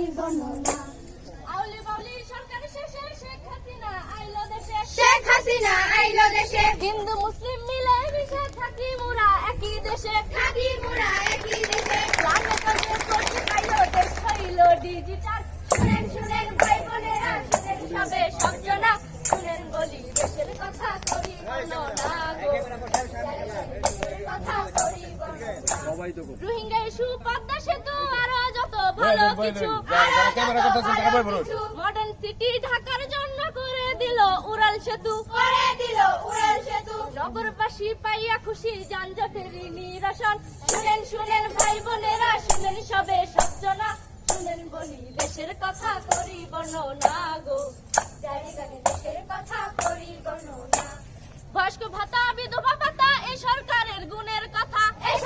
করি বর্ণনা। আউলি বাউলি সরকার শেষে শেখ হাসিনা আইলো দেশে, শেখ হাসিনা আইলো দেশে, হিন্দু মুসলিম মিলে মিশে থাকি মোরা একই দেশে, থাকি মোরা একই দেশে। প্রাণে প্রাণে করতে পাইলো দেশ হইল ডিজিটাল। শুনেন শুনেন ভাই বোনেরা, শুনেন সবে সব জনা শুনেন বলি দেশের কথা করি বর্ণনা গো। কথা করি বর্ণনা। রোহিঙ্গা ইস্যু, পদ্মা সেতু, আরো যত ভালো কিছু। মডার্ন সিটি ঢাকার জন্য করে দিল উড়াল সেতু, করে দিল উড়াল সেতু। নগরবাসী পাইয়া খুশি যানজটের নিরসন। শুনেন শুনেন ভাই বোনেরা, শুনেন সবে সজ্জনা শুনেন বলি দেশের কথা করি বর্ণনা গো। জানি জানি দেশের কথা করি বর্ণনা। বয়স্ক ভাতা, বিধবা ভাতা, এই সরকারের গুণের কথা। এই